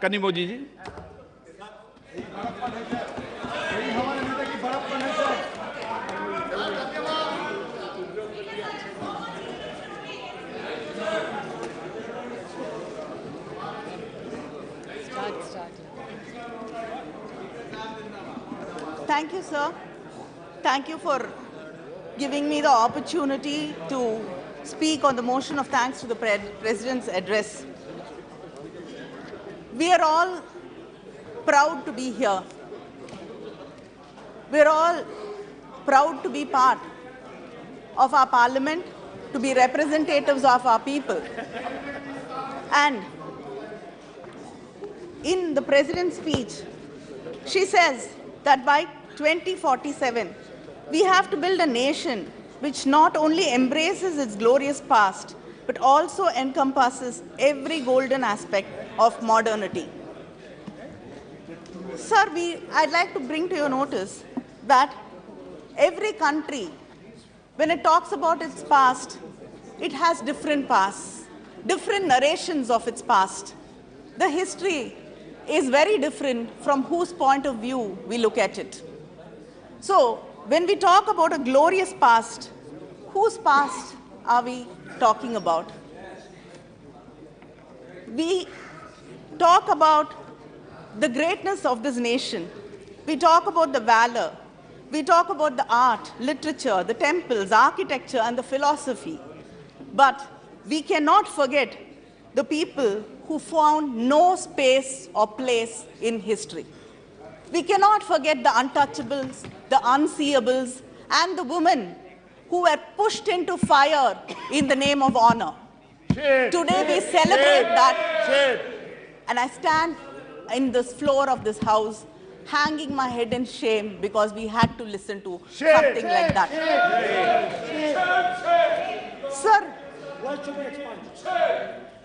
Kanimozhi ji. Thank you, sir. Thank you for giving me the opportunity to speak on the motion of thanks to the President's address. We are all proud to be here. We are all proud to be part of our parliament, to be representatives of our people. And in the President's speech, she says that by 2047, we have to build a nation which not only embraces its glorious past, but also encompasses every golden aspect of modernity. Sir, I'd like to bring to your notice that every country, when it talks about its past, it has different pasts, different narrations of its past. The history is very different from whose point of view we look at it. So, when we talk about a glorious past, whose past are we talking about? We talk about the greatness of this nation. We talk about the valor. We talk about the art, literature, the temples, architecture, and the philosophy. But we cannot forget the people who found no space or place in history. We cannot forget the untouchables, the unseeables, and the women who were pushed into fire in the name of honor. Today we celebrate that. And I stand in this floor of this house hanging my head in shame because we had to listen to something like that. Sir,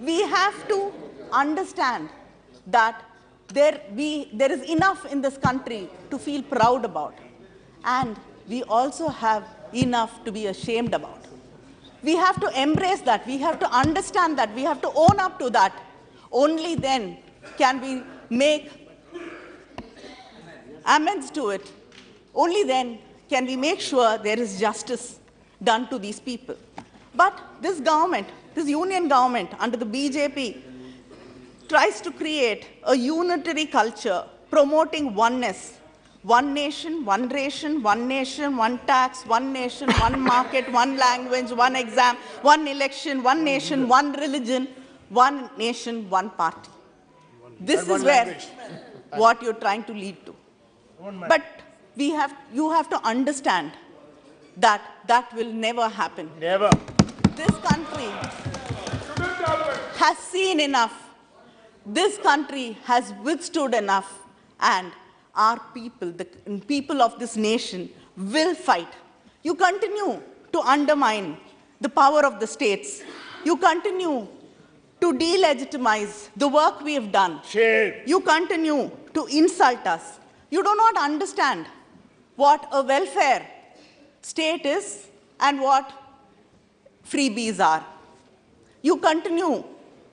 we have to understand that there is enough in this country to feel proud about, and we also have enough to be ashamed about. We have to embrace that. We have to understand that. We have to own up to that. Only then can we make amends to it. Only then can we make sure there is justice done to these people. But this government, this union government under the BJP, tries to create a unitary culture promoting oneness. One nation, one ration, one nation, one tax, one nation, one market, one language, one exam, one election, one nation, one religion, one nation, one party. This is where what you're trying to lead to. But you have to understand that that will never happen. Never. This country has seen enough. This country has withstood enough, and our people, the people of this nation, will fight. You continue to undermine the power of the states. You continue to delegitimize the work we have done. You continue to insult us. You do not understand what a welfare state is and what freebies are. You continue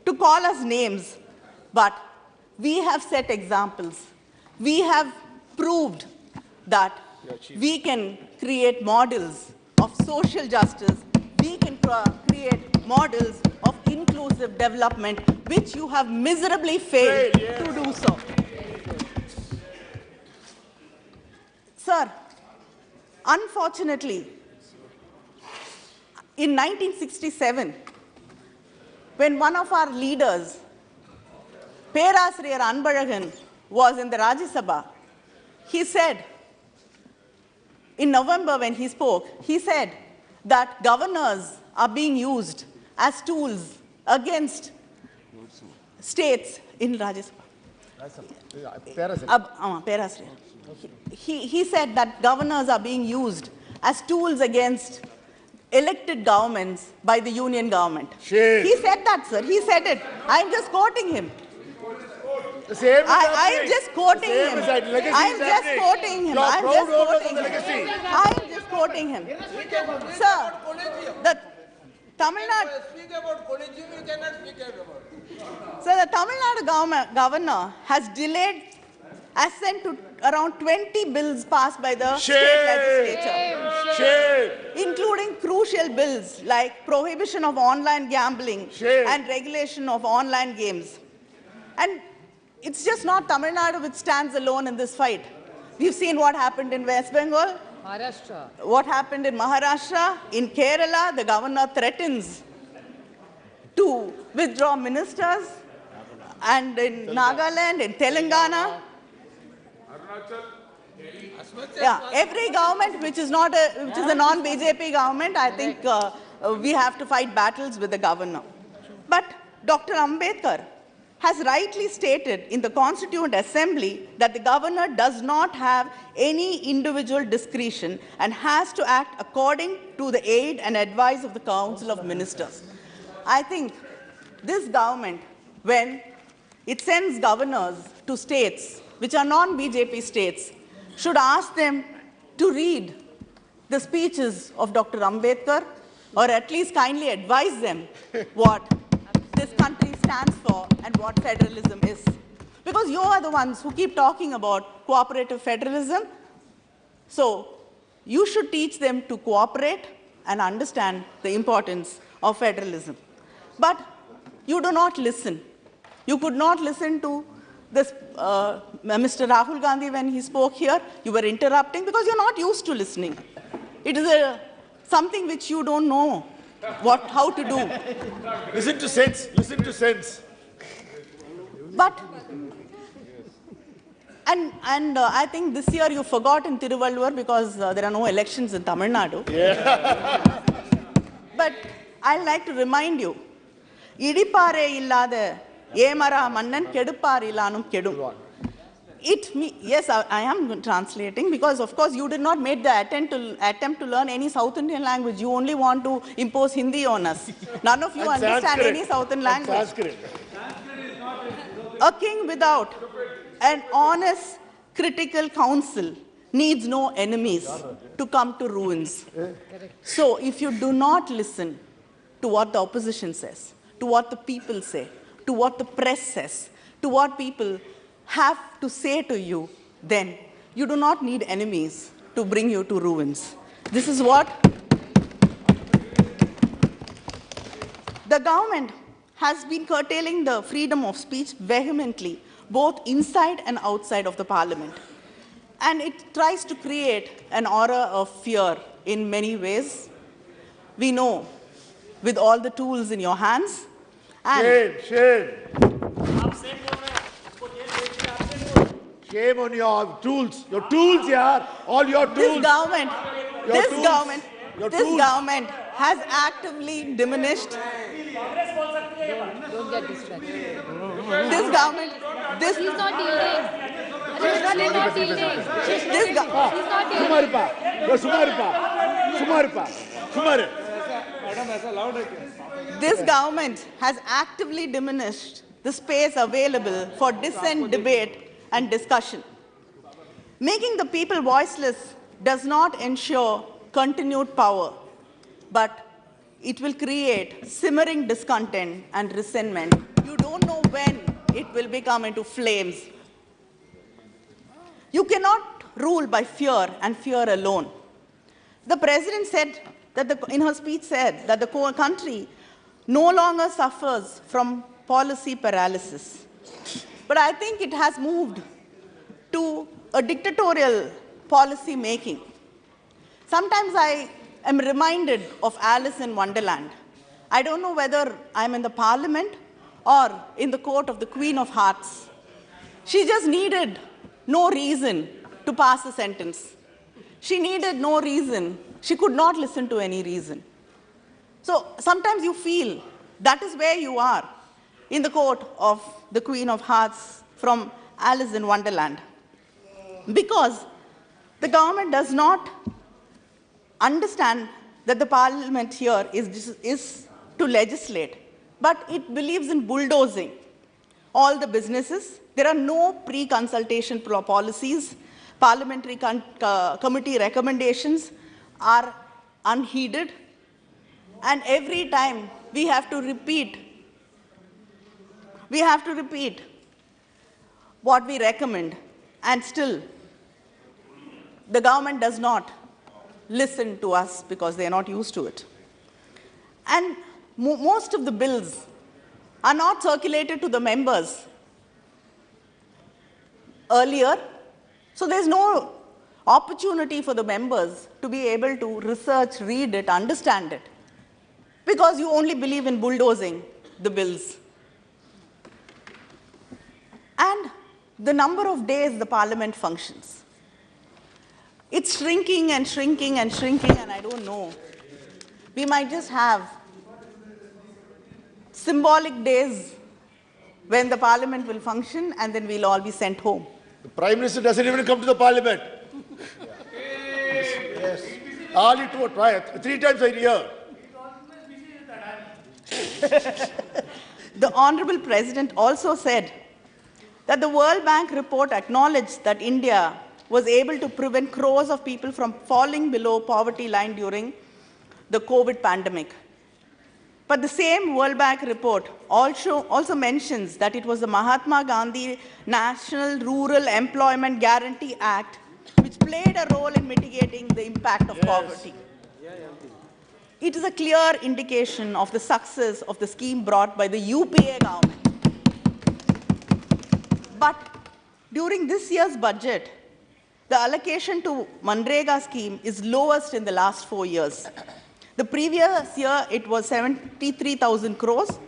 to call us names, but we have set examples. We have proved that we can create models of social justice. We can create models of inclusive development, which you have miserably failed to do so. Sir, unfortunately, in 1967, when one of our leaders, Perasriyar Anbalagan, was in the Rajya Sabha, he said, in November when he spoke, he said that governors are being used as tools against states in Rajya Sabha. He said that governors are being used as tools against elected governments by the union government. He said that, sir. He said it. I'm just quoting him. I'm just quoting him. I'm just quoting him. I'm just quoting him. Sir, the Tamil Nadu. Speak about collegium, you cannot speak about. So the Tamil Nadu governor has delayed assent to around 20 bills passed by the state legislature, including crucial bills like prohibition of online gambling and regulation of online games. And it's just not Tamil Nadu which stands alone in this fight. We've seen what happened in West Bengal, what happened in Maharashtra. In Kerala, the governor threatens to withdraw ministers, and in Nagaland, in Telangana. Yeah, every government which is a non-BJP government, I think we have to fight battles with the governor. But Dr. Ambedkar has rightly stated in the Constituent Assembly that the governor does not have any individual discretion and has to act according to the aid and advice of the Council of Ministers. I think this government, when it sends governors to states which are non-BJP states, should ask them to read the speeches of Dr. Ambedkar, or at least kindly advise them what this country stands for and what federalism is. Because you are the ones who keep talking about cooperative federalism. So you should teach them to cooperate and understand the importance of federalism. But you do not listen. You could not listen to this, Mr. Rahul Gandhi when he spoke here. You were interrupting because you're not used to listening. It is something which you don't know how to do. Listen to sense. Listen to sense. But, and I think this year you forgot in Tiruvalluvar because there are no elections in Tamil Nadu. Yeah. But I'd like to remind you, Idipare illade Yemara Mannan Kedupar ilanum Kedum. Yes, I am translating because, of course, you did not make the attempt to learn any South Indian language. You only want to impose Hindi on us. None of you understand any Southern language. A king without an honest, critical council needs no enemies to come to ruins. So, if you do not listen to what the opposition says, to what the people say, to what the press says, to what people have to say to you, then you do not need enemies to bring you to ruins. This is what the government has been curtailing the freedom of speech vehemently, both inside and outside of the parliament. And it tries to create an aura of fear in many ways. We know, with all the tools in your hands. And Shame on your tools. Your tools, yeah. All your tools. This government has actively diminished. Don't get distracted. This government. She's not yielding. She's not yielding. She's not yielding. This government has actively diminished the space available for dissent, debate, and discussion. Making the people voiceless does not ensure continued power, but it will create simmering discontent and resentment. You don't know when it will become into flames. You cannot rule by fear and fear alone. The president said that in her speech said that the country no longer suffers from policy paralysis. But I think it has moved to a dictatorial policy making. Sometimes I am reminded of Alice in Wonderland. I don't know whether I'm in the parliament or in the court of the Queen of Hearts. She just needed no reason to pass a sentence. She needed no reason. She could not listen to any reason. So sometimes you feel that is where you are, in the court of the Queen of Hearts from Alice in Wonderland. Because the government does not understand that the parliament here is to legislate, but it believes in bulldozing all the businesses. There are no pre-consultation policies. Parliamentary committee recommendations are unheeded. And every time we have to repeat We have to repeat what we recommend, and still the government does not listen to us because they are not used to it. And most of the bills are not circulated to the members earlier, so there's no opportunity for the members to be able to research, read it, understand it, because you only believe in bulldozing the bills. And the number of days the parliament functions, it's shrinking and shrinking and shrinking, and I don't know. We might just have symbolic days when the parliament will function, and then we'll all be sent home. The Prime Minister doesn't even come to the parliament. Yes. Hardly 3 times a year. The Honorable President also said that the World Bank report acknowledged that India was able to prevent crores of people from falling below poverty line during the COVID pandemic. But the same World Bank report also mentions that it was the Mahatma Gandhi National Rural Employment Guarantee Act which played a role in mitigating the impact of poverty. It is a clear indication of the success of the scheme brought by the UPA government. But during this year's budget, the allocation to Manrega scheme is lowest in the last 4 years. The previous year, it was 73,000 crores.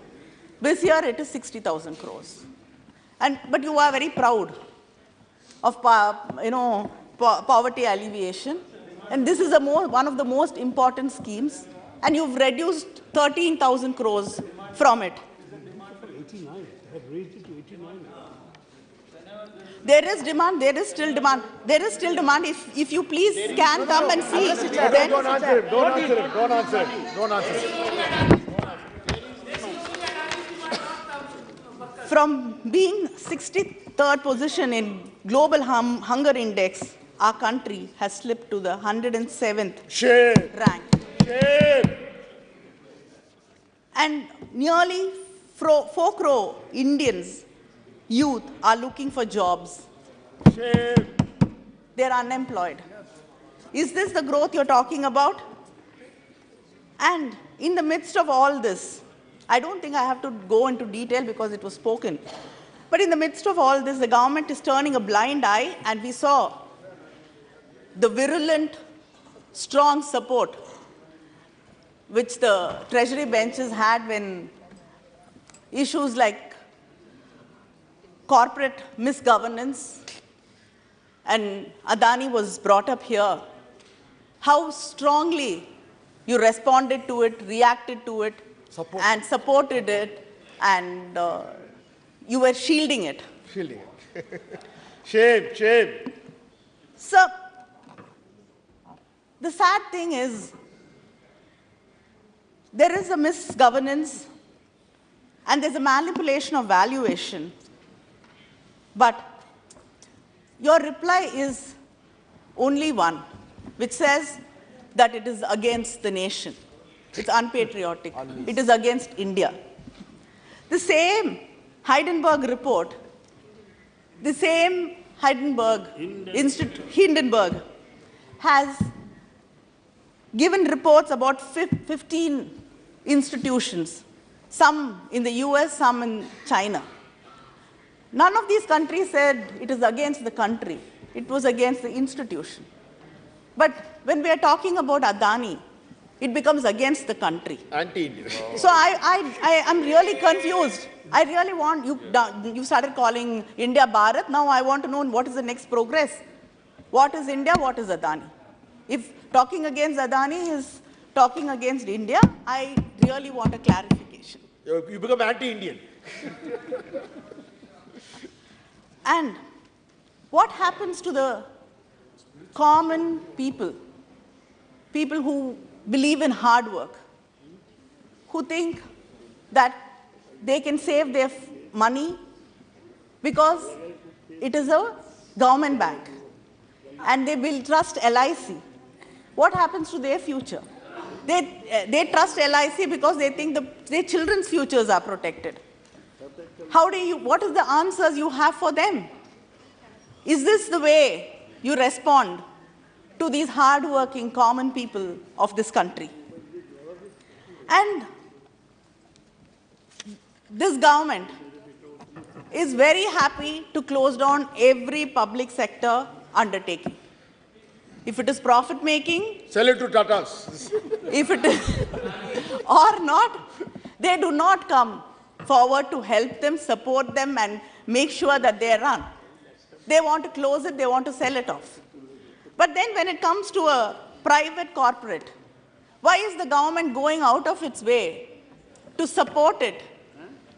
This year, it is 60,000 crores. But you are very proud of poverty alleviation. And this is one of the most important schemes. And you've reduced 13,000 crores from it. 89. They have raised it to 89. There is demand, there is still demand. There is still demand. If you please can come and see. Then Don't answer him. Don't answer him. Don't answer him. Don't answer him. From being 63rd position in global hunger index, our country has slipped to the 107th Shame. rank. Shame. And nearly 4 crore Indians, youth, are looking for jobs. Shame. They're unemployed. Is this the growth you're talking about? And in the midst of all this, I don't think I have to go into detail because it was spoken. But in the midst of all this, the government is turning a blind eye, and we saw the virulent, strong support which the treasury benches had when issues like corporate misgovernance and Adani was brought up here. How strongly you responded to it, reacted to it, and supported it, and you were shielding it. Shielding it. Shame. Shame. So, the sad thing is, there is a misgovernance and there's a manipulation of valuation. But your reply is only one, which says that it is against the nation. It's unpatriotic. It is against India. The same Hindenburg report, the same Hindenburg has given reports about 15 institutions, some in the US, some in China. None of these countries said it is against the country. It was against the institution. But when we are talking about Adani, it becomes against the country. Anti-Indian. So I am really confused. I really want, you started calling India Bharat. Now I want to know what is the next progress. What is India? What is Adani? If talking against Adani is talking against India, I really want a clarification. You become anti-Indian. And what happens to the common people, people who believe in hard work, who think that they can save their money because it is a government bank and they will trust LIC? What happens to their future? They trust LIC because they think their children's futures are protected. what is the answers you have for them? Is this the way you respond to these hard-working common people of this country? And this government is very happy to close down every public sector undertaking. If it is profit-making, Sell it to Tatas. if it is or not, they do not come forward to help them, support them, and make sure that they run. They want to close it, they want to sell it off. But then when it comes to a private corporate, why is the government going out of its way to support it,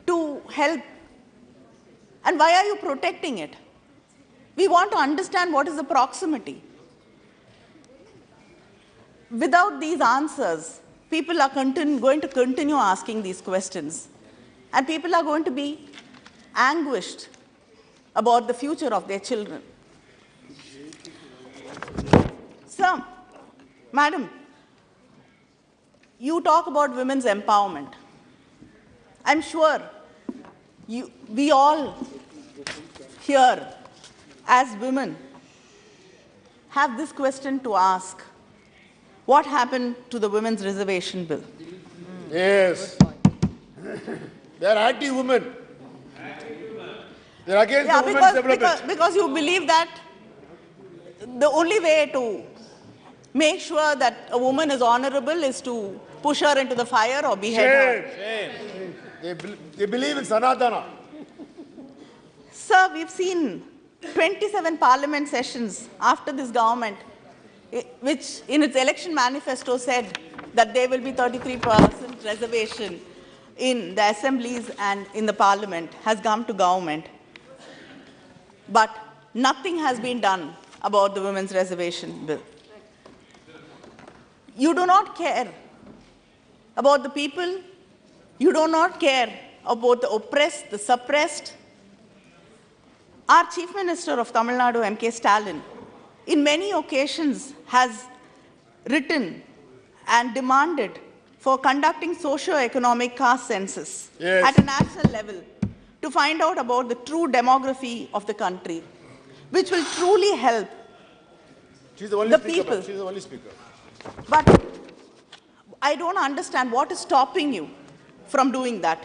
to help? And why are you protecting it? We want to understand what is the proximity. Without these answers, people are going to continue asking these questions. And people are going to be anguished about the future of their children. So, Madam, you talk about women's empowerment. I'm sure we all here as women have this question to ask. What happened to the Women's Reservation Bill? Yes. They are anti-women. They are against the women's development. Because you believe that the only way to make sure that a woman is honorable is to push her into the fire or behead her. They believe in Sanatana. Sir, we've seen 27 parliament sessions after this government, which in its election manifesto said that there will be 33% reservation in the assemblies and in the parliament, has come to government. But nothing has been done about the Women's Reservation Bill. You do not care about the people. You do not care about the oppressed, the suppressed. Our Chief Minister of Tamil Nadu, M.K. Stalin, in many occasions has written and demanded for conducting socio-economic caste census at a national level to find out about the true demography of the country, which will truly help the people. She's the only speaker. But I don't understand what is stopping you from doing that.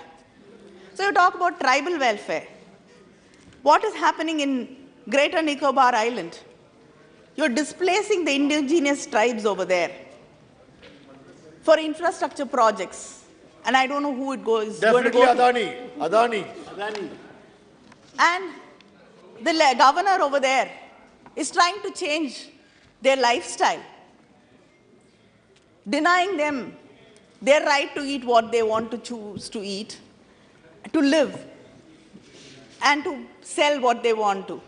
So you talk about tribal welfare. What is happening in Greater Nicobar Island? You're displacing the indigenous tribes over there for infrastructure projects. And I don't know who it goes. Definitely Adani. And the governor over there is trying to change their lifestyle, denying them their right to eat what they want to choose to eat, to live, and to sell what they want to,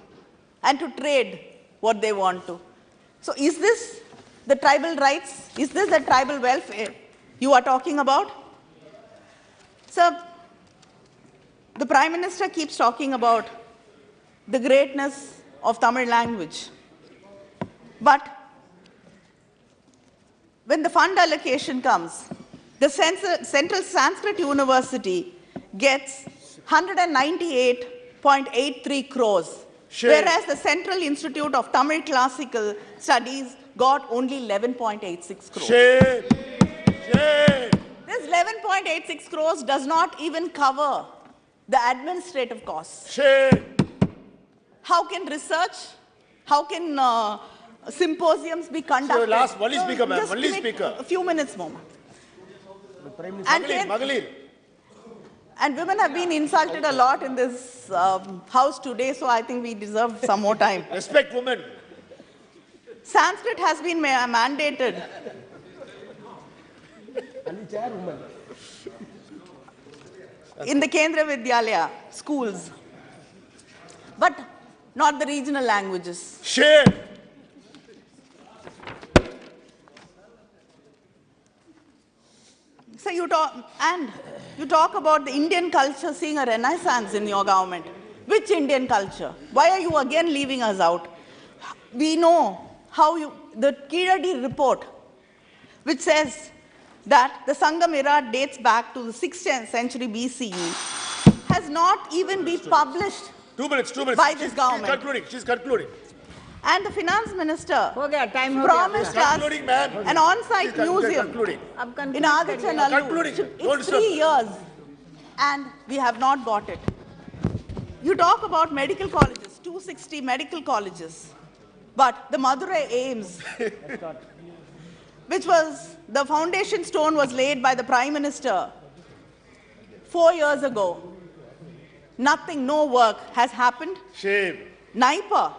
and to trade what they want to. So is this the tribal rights? Is this the tribal welfare you are talking about? Sir, the Prime Minister keeps talking about the greatness of Tamil language. But when the fund allocation comes, the Central Sanskrit University gets 198.83 crores, whereas the Central Institute of Tamil Classical Studies got only 11.86 crores. Shame. This 11.86 crores does not even cover the administrative costs. Shame. How can research, how can symposiums be conducted? So last, only speaker, ma'am. Just Only give me speaker. a few minutes more. Magalir. And women have been insulted a lot in this house today, so I think we deserve some more time. Respect women. Sanskrit has been mandated. In the Kendra Vidyalaya schools, but not the regional languages. Shame. So you talk about the Indian culture seeing a renaissance in your government. Which Indian culture? Why are you again leaving us out? We know how the Kiradi report, which says that the Sangam era dates back to the 6th century BCE, has not even been published 2 minutes. by this government. She's concluding. And the finance minister हो गया, time हो गया. promised us Concluding, ma'am. an on-site museum Concluding. अब conclude in Adi करिए. Channel. Concluding. Don't It's disturb. 3 years and we have not got it. You talk about medical colleges, 260 medical colleges, but the Madurai AIMS, which was, the foundation stone was laid by the Prime Minister 4 years ago. Nothing, no work has happened. Shame. Naipa,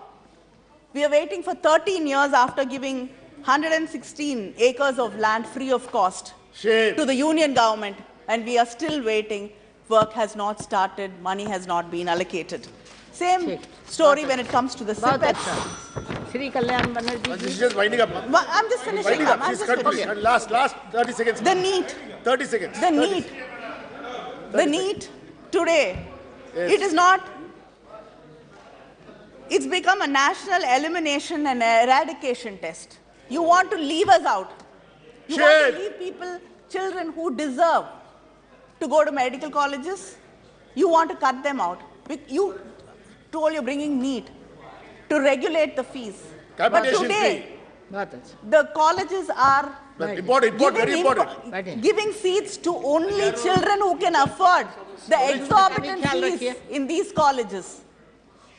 we are waiting for 13 years after giving 116 acres of land free of cost Shame. to the union government, and we are still waiting. Work has not started, money has not been allocated. Same story when it comes to the बहुत CPET. अच्छा. Shri Kalyan Banerjee She's ji. just winding up. I'm just finishing Winding up. up. I'm She's just concluding. finishing. And last 30 seconds. The NEET, 30 seconds. the 30 NEET, the NEET today, Yes. it is not, it's become a national elimination and eradication test. You want to leave us out. You want Shame. to leave people, children who deserve to go to medical colleges. You want to cut them out. You told you're bringing NEET to regulate the fees. But Capitation today, fee. बहुत अच्छा. the colleges are Important, very important. giving seats to only children who can afford the exorbitant fees in these colleges.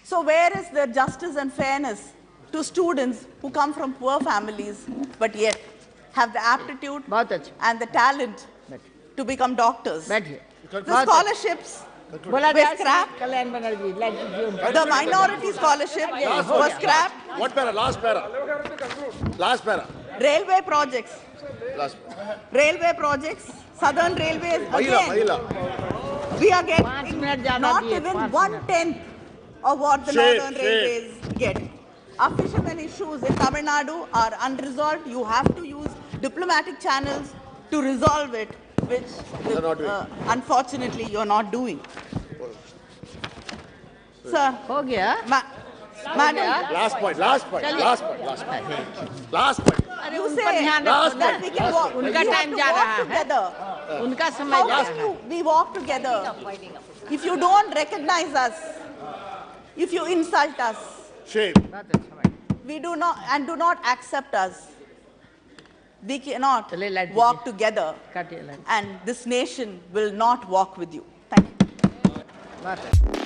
So where is the justice and fairness to students who come from poor families but yet have the aptitude बहुत अच्छा. and the talent to become doctors? बैठिए. The scholarships बोला were जाए scrapped. Shri Kalyan Banerjee. Let me give. The minority scholarship was scrapped. What para? Last para. Last para. Railway projects. Last. Railway projects, Southern Railways, again, Mahila. we are 5 getting minute जाना not दिए, even 5 1/10 of what the Shame, Northern shame. Railways get. Our fishermen issues in Tamil Nadu are unresolved. You have to use diplomatic channels to resolve it, which You're not doing. unfortunately you're not doing. Sir, हो गया. madam, Last point. Last point. चलिए. Last point. Last point. Last point. अरे you उन पर say ध्यान Last रखो that ना. we can walk, उनका we have time to जा walk रहा है. together. उनका समय How जा can रहा है. we walk together if you don't recognize us, if you insult us, Shame. बहुत अच्छा भाई. we do not accept us, we cannot चलिए, लाइट walk दीजिए. together, काटिए line. and this nation will not walk with you. Thank you. बहुत अच्छा.